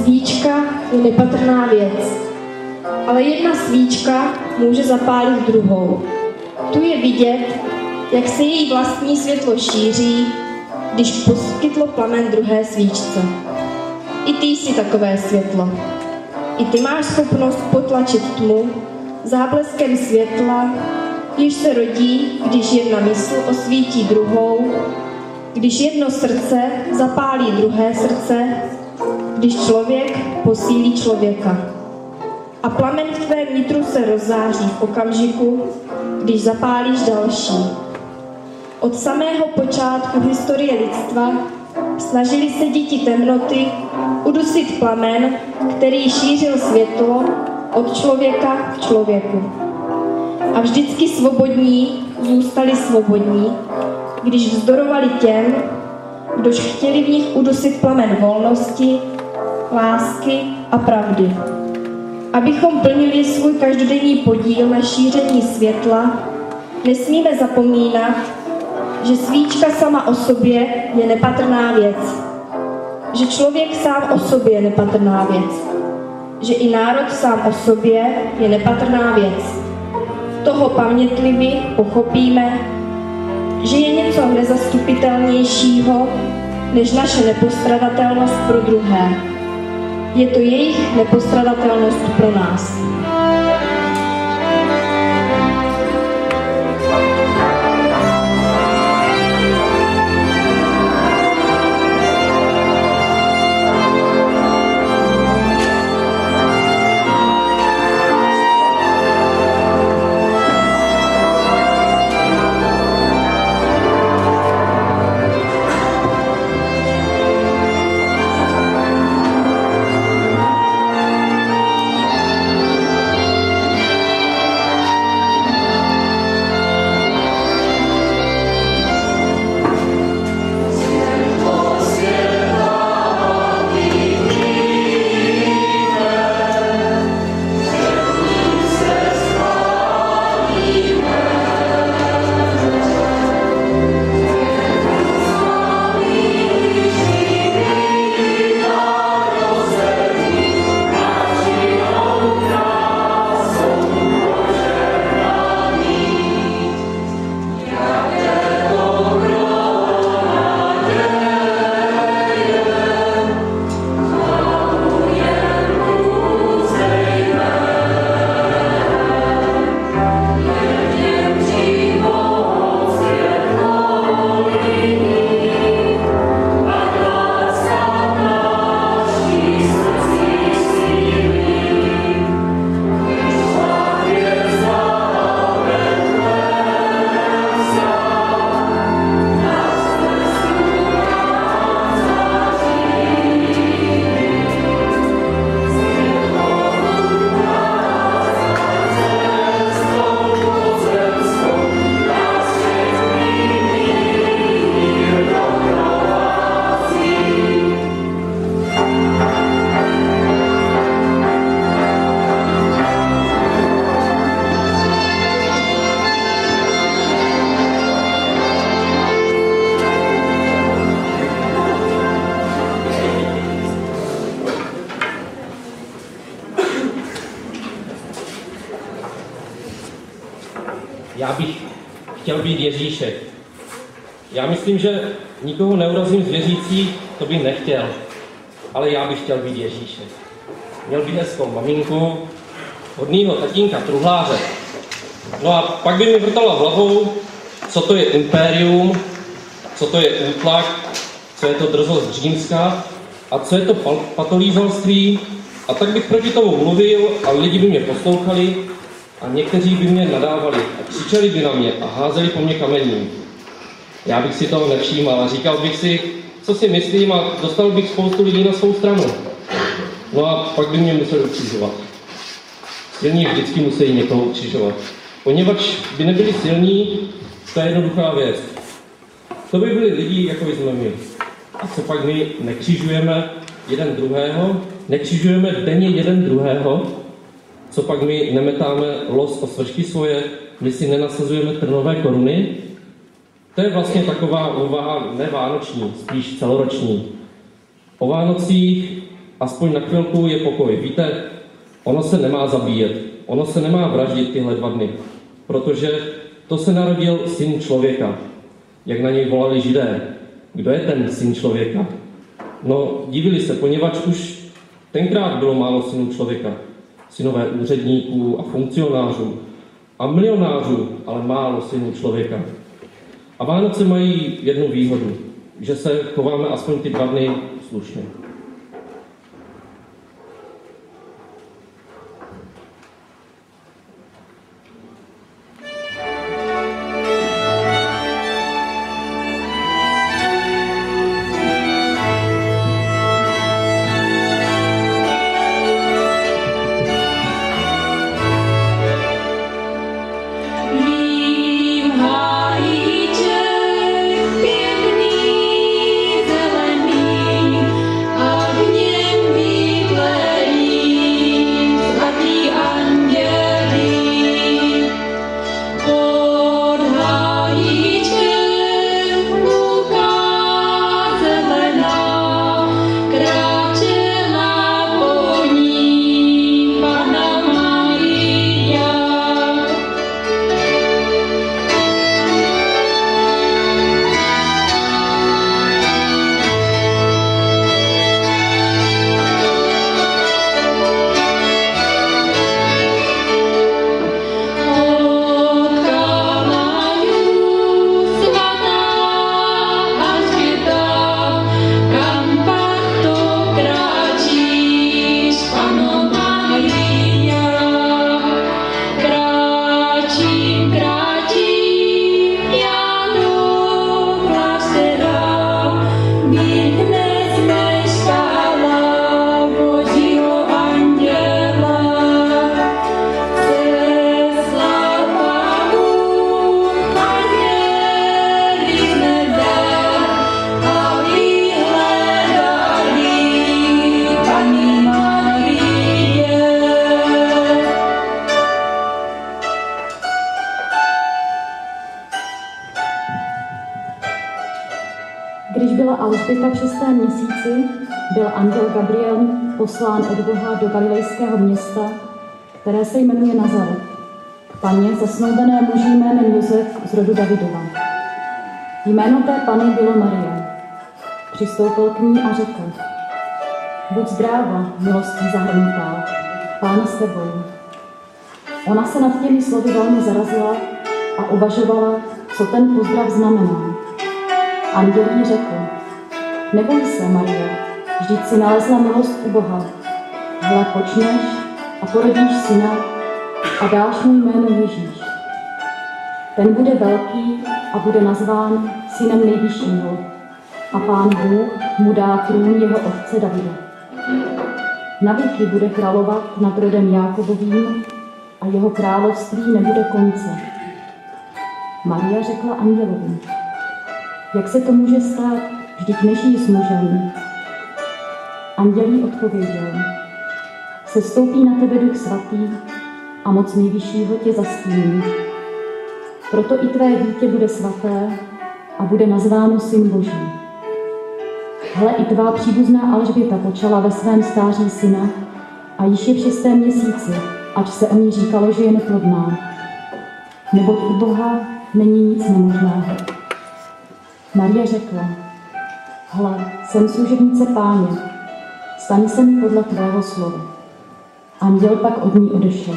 Svíčka je nepatrná věc, ale jedna svíčka může zapálit druhou. Tu je vidět, jak se její vlastní světlo šíří, když poskytlo plamen druhé svíčce. I ty jsi takové světlo. I ty máš schopnost potlačit tmu zábleskem světla, když se rodí, když jedna mysl osvítí druhou, když jedno srdce zapálí druhé srdce, když člověk posílí člověka. A plamen v tvém nitru se rozzáří v okamžiku, když zapálíš další. Od samého počátku historie lidstva snažili se děti temnoty udusit plamen, který šířil světlo od člověka k člověku. A vždycky svobodní zůstali svobodní, když vzdorovali těm, kdož chtěli v nich udusit plamen volnosti, lásky a pravdy. Abychom plnili svůj každodenní podíl na šíření světla, nesmíme zapomínat, že svíčka sama o sobě je nepatrná věc, že člověk sám o sobě je nepatrná věc, že i národ sám o sobě je nepatrná věc. Toho pamětlivi pochopíme, že je něco nezastupitelnějšího než naše nepostradatelnost pro druhé. Je to jejich nepostradatelnost pro nás. Já bych chtěl být Ježíšek. Já myslím, že nikoho neurazím z věřících, to bych nechtěl. Ale já bych chtěl být Ježíšek. Měl bych hezkou maminku, hodnýho tatínka truhláře. No a pak by mi vrtala hlavou, co to je impérium, co to je útlak, co je to drzost římská a co je to patolízalství. A tak bych proti tomu mluvil a lidi by mě poslouchali a někteří by mě nadávali a křičeli by na mě a házeli po mě kamením. Já bych si toho nevšímal a říkal bych si, co si myslím a dostal bych spoustu lidí na svou stranu. No a pak by mě museli ukřižovat. Silní vždycky musí někoho ukřižovat. Poněvadž by nebyli silní, to je jednoduchá věc. To by byli lidi, jako jsme my. A co pak my nekřižujeme jeden druhého? Nekřižujeme denně jeden druhého? Co pak my nemetáme los o svršky svoje? My si nenasazujeme trnové koruny? To je vlastně taková úvaha nevánoční, spíš celoroční. O Vánocích aspoň na chvilku je pokoj. Víte, ono se nemá zabíjet, ono se nemá vraždit tyhle 2 dny, protože to se narodil syn člověka, jak na něj volali Židé. Kdo je ten syn člověka? No, divili se, poněvadž už tenkrát bylo málo synů člověka. Synové úředníků a funkcionářů a milionářů, ale málo synů člověka. A Vánoce mají jednu výhodu, že se chováme aspoň ty 2 dny slušně. Když byla Alžběta v 6. měsíci, byl anděl Gabriel poslán od Boha do galilejského města, které se jmenuje Nazaret, k paně zasnoubené muži jménem Josef z rodu Davidova. Jméno té pany bylo Marie. Přistoupil k ní a řekl: Buď zdráva, milostí zahrnutá, Pán s tebou. Ona se nad těmi slovy velmi zarazila a uvažovala, co ten pozdrav znamená. Anděl jí řekl: Neboj se, Marie, vždyť si nalezla milost u Boha. Hle, počneš a porodíš syna a dáš mu jméno Ježíš. Ten bude velký a bude nazván synem Nejvyššího a Pán Bůh mu dá trůn jeho otce Davida. Navěky bude královat nad rodem Jákobovým a jeho království nebude konce. Maria řekla andělovi: Jak se to může stát, vždyť nežijí s mužem? Anděl jí odpověděl: Sestoupí na tebe Duch Svatý a moc Nejvyššího tě zastíní. Proto i tvé dítě bude svaté a bude nazváno Syn Boží. Hle, i tvá příbuzná Alžběta počala ve svém stáří syna a již je v 6. měsíci, ač se o ní říkalo, že je neplodná. Neboť u Boha není nic nemožného. Marie řekla: Hle, jsem služebnice Páně, staň se mi podle tvého slova. Anděl pak od ní odešel.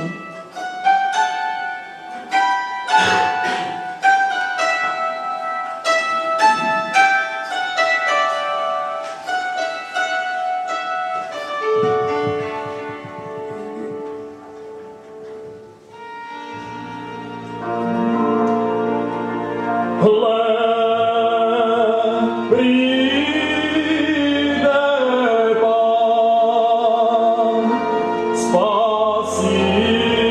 Spasi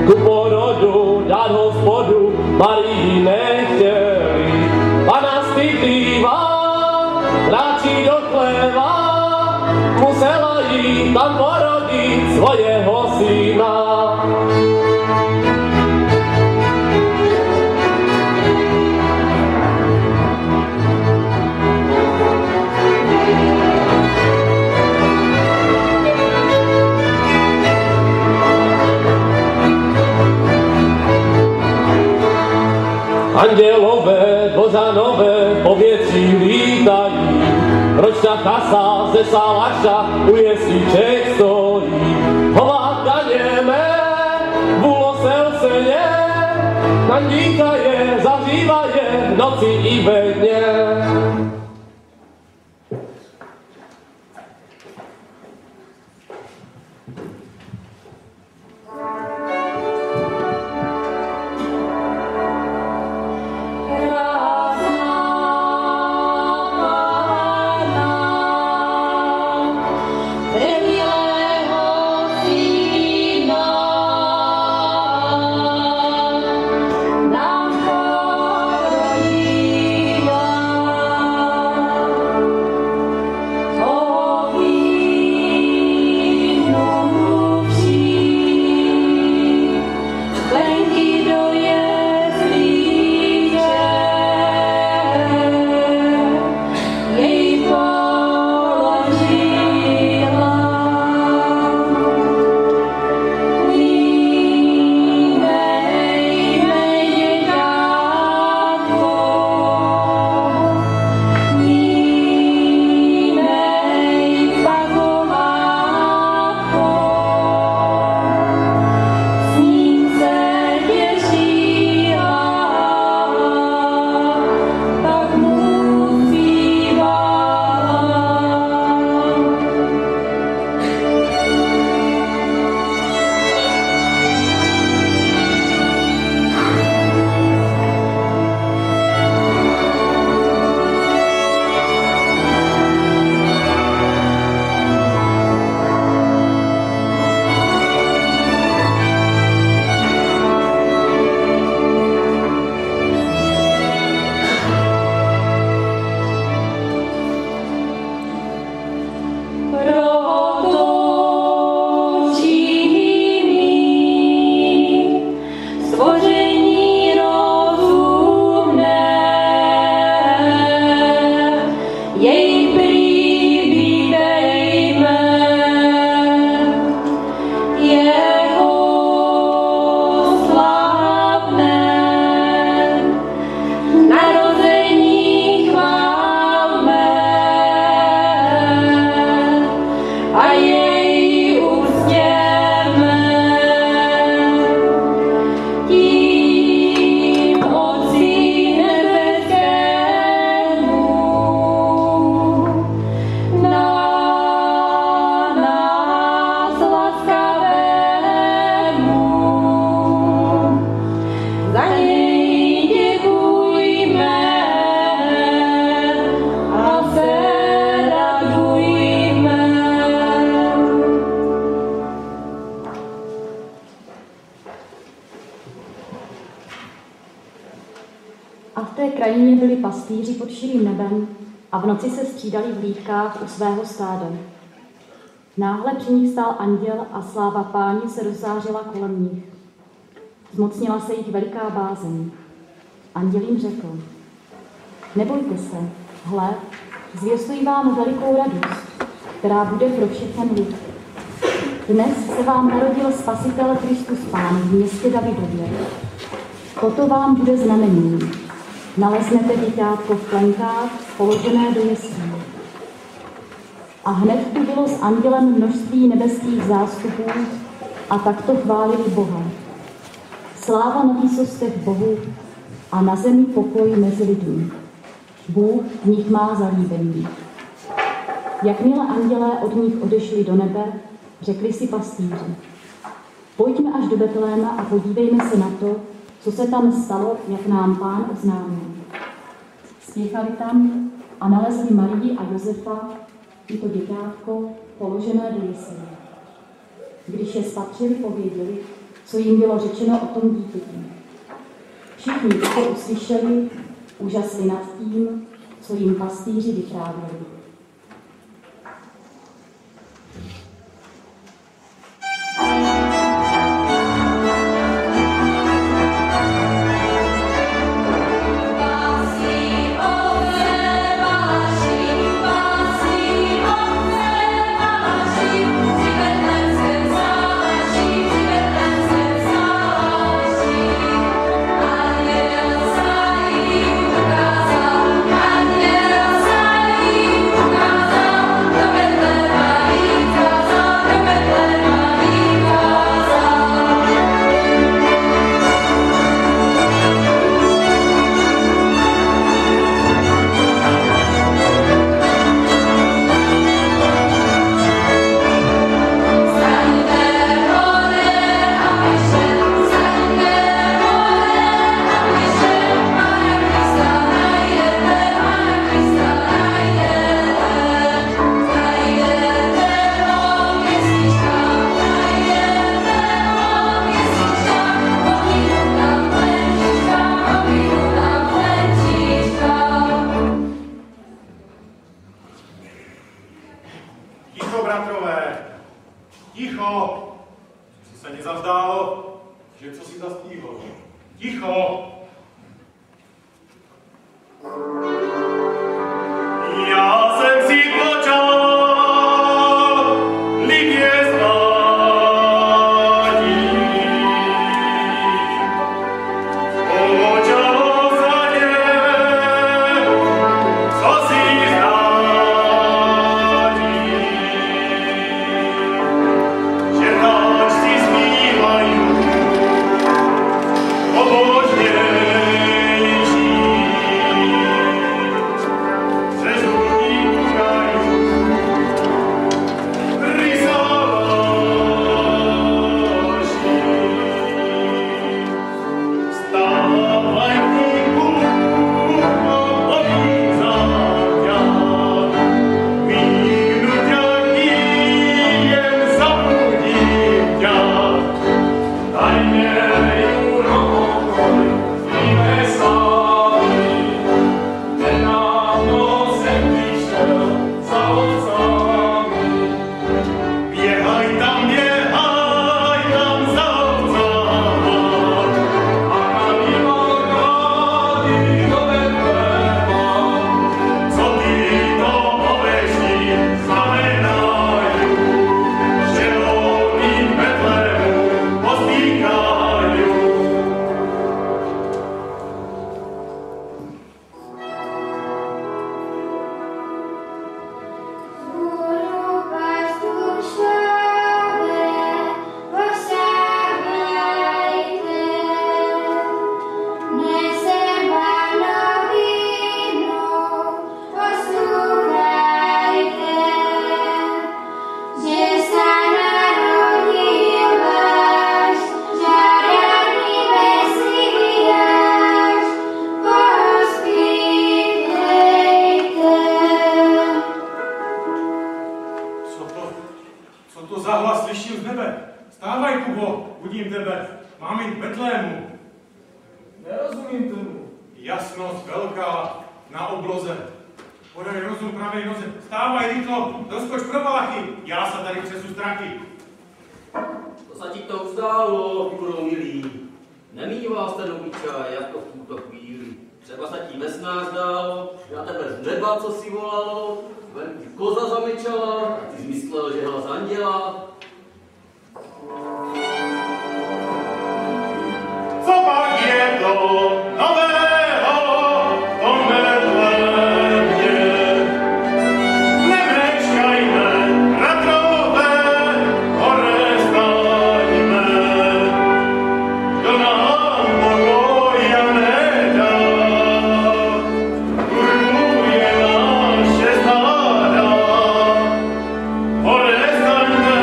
Ku porodu dát Hospodu Marii nechtěli. musela jít tam porodit svojho syna. Andělové, božanové povětří lítají, proč ta chasa ze Salaša u jesliček stojí. Hovádka němé, vůlosel se je, Nandíka je, zahříva je v noci i ve dně. krajině byli pastýři pod širým nebem a v noci se střídali v hlídkách u svého stáda. Náhle při nich stál anděl a sláva Páně se rozzářila kolem nich. Zmocnila se jich veliká bázeň. Anděl jim řekl: nebojte se, hle, zvěstuji vám velikou radost, která bude pro všechen lid. Dnes se vám narodil Spasitel Kristus Pán v městě Davidově. Toto vám bude znamením. Naleznete děťátko v plenkách, položené do jeslí. A hned tu bylo s andělem množství nebeských zástupů a takto chválili Boha. Sláva na výsostech Bohu a na zemi pokoj mezi lidmi. Bůh v nich má zalíbení. Jakmile andělé od nich odešli do nebe, řekli si pastýři: pojďme až do Betléma a podívejme se na to, co se tam stalo, jak nám Pán oznámil. Spěchali tam a nalezli Marii a Josefa i to děťátko položené do jeslí. Když je spatřili, pověděli, co jim bylo řečeno o tom dítěti. Všichni, co uslyšeli, úžasli nad tím, co jim pastýři vyprávěli. jasnost velká na obloze. Podaj rozum pravé noze. Stávaj rychlo, doskoč pro valachy. Já se tady přesu strachy. To se ti to vzdálo, budou milí. Nemývá jste do piča, jako v tuto chvíli. Třeba se ti ve snách zdálo, na tebe z neba co si volalo, venku koza zamečala, a ty jsi myslel, že hlas anděla. Co pak je to nového v tom Betlémě? Nemečkajme, ratrové, hore staňme. Kdo nám pokoja nedá, urmuje naše stáda. Hore staňme,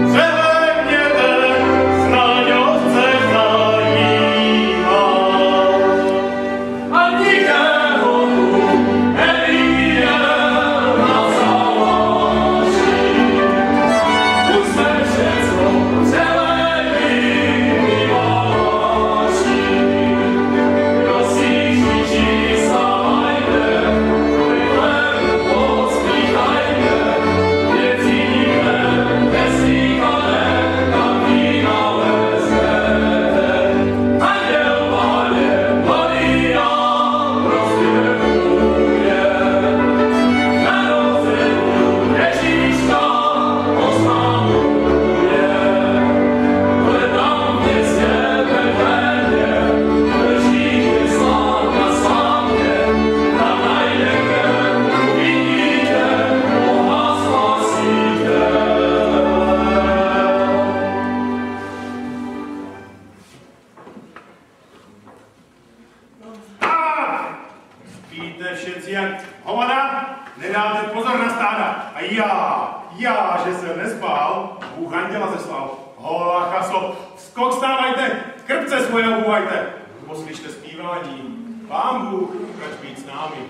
převedněte, snaď ovce zajímá. A nikého tu nevíde na závaží. Tu jsme všecko převedli vyváží. Kdo si kříží stávajte, chvilem pospíchajte, věcíme neslíchané, kam vy naleznete. Anděl Páně mladý nám rozpěvuje, narození Ježíška oznamuje. To je tam v městě Betlémě, leží vyslán na slámě, tam najdete, uvidíte, Boha spasíte. Spíte všetci jak hovada? Nedáte pozor na stáda. A já, že jsem nespal, Bůh anděla zeslal. Hola, chaso, skok stávajte, krpce svoje obuvajte. Poslyšte zpívání. Pán Bůh, kač být s námi.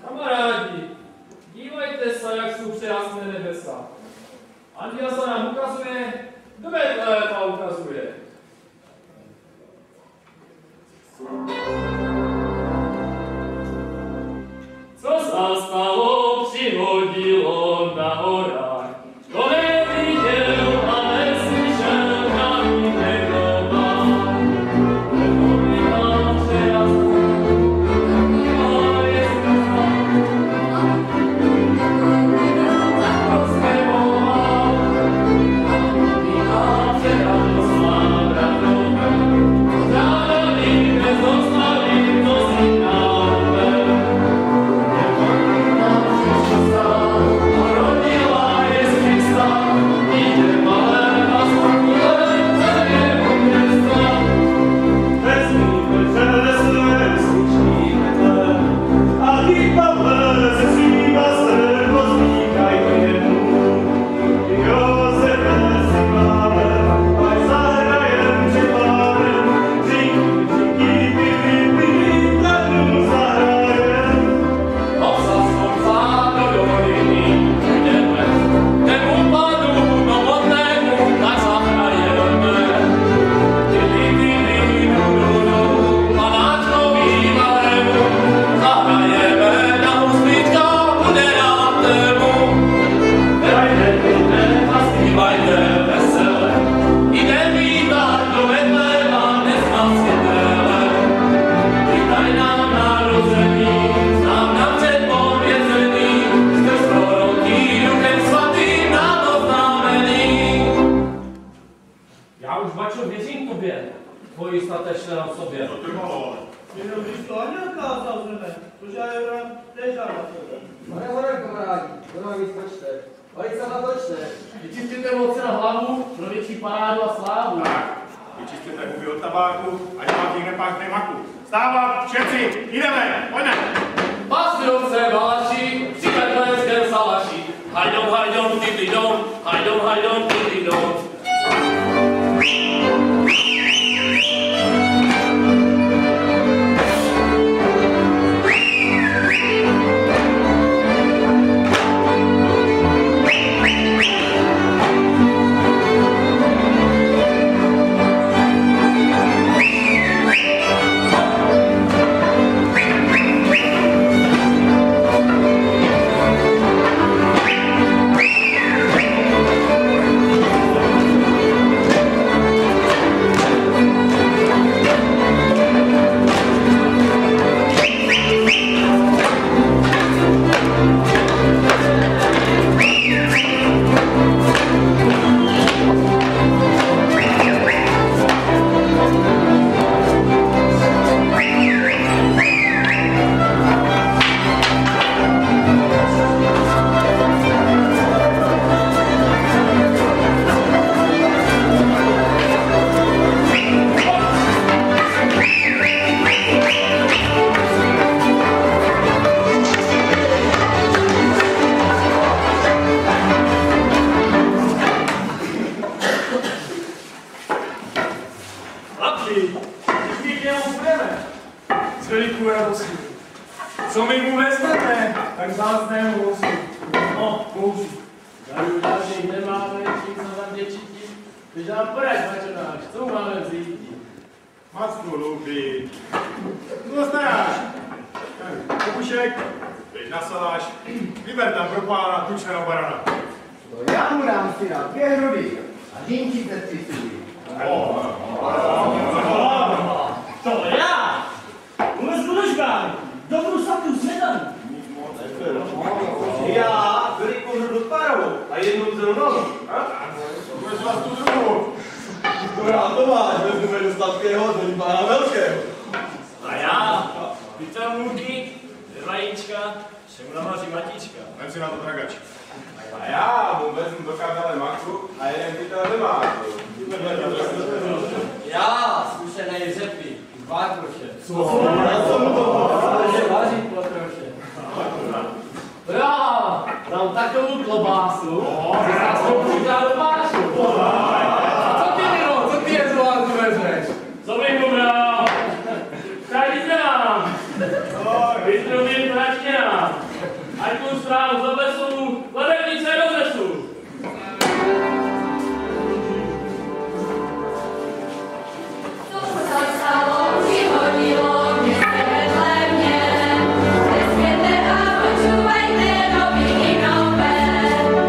Kamarádi, dívejte se, jak jsou přejasné nebesa. Anděl se nám ukazuje, do Betléma ukazuje. Co se stalo, přihodilo na horách. Kdo neviděl a neslyšel, kam někdo má. Nepovídá přejasné, nepovídá jestli prostě Boha. Nepovídá přejasná, otečte na sobě. To trvalo, ale. Jenom když to ani dokázal z nebe, protože já je vrát nežádá tebe. Hore, kamarádi, kdo nám víc počte? Kolik se natočte? Vyčistěte moci na hlavu pro větší parádu a slávu. Tak, vyčistěte huby od tabáku, ať vám těch nepáchne maku. Stávat, všetci, jdeme, pojďme. Pasňovce, valaši, při betlémském salaši. Hajdom, hajdom, tydydom, hajdom, hajdom, tydydom. Co my mu vezmeme, tak vzácného losu. No, muži. Tady další nemáme čím se zavděčit, když nám poraď, mačonáš, co máme vzít? Macku, loupi. Co staráš? Kukušek, teď na saláš, vyber tam pro pána tučného barana. No já mu dám si na 2 hrudy a dýmčí se 3 sudy. To já? Vůbec službám. Dobrou satu svědem. Já velikou hrudu parovou a jednu zrovnou. Vůbec vás tu druhou. Dobrá, to máš, vezmu do sladkého, do pána velkého. A já? Víte můky, vajíčka, všemu navaří matíčka. Vem si na to tragač. A já mu vezmu do kabele maku a jeden pytel nemá. Já, zkušenej řepy, vátroše. Co? Já jsem to vaří potroše. Já dám takovou klobásu, že se nás to přidá do pášu. Co ty, Miro, co ty je zvládnu vezmeš? Co bych mu bral? Tady se nám. Vystrubím pračně nám. Ať tu zprávu za besu, ledevnice do zesu. Co se stalo, přihodilo mě se vedle mě. Nespěte a počúvajte noviny nové.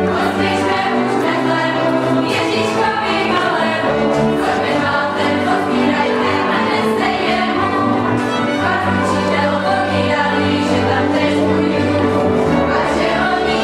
Poslyšte už medlemu, Ježíškovi malému. Co máte, pozbírajte a neste jemu. Váš učitel povídali, že tam tež půjdu. A že oni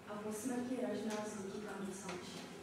a po smrti Ražna vzlítí tam do Salčí.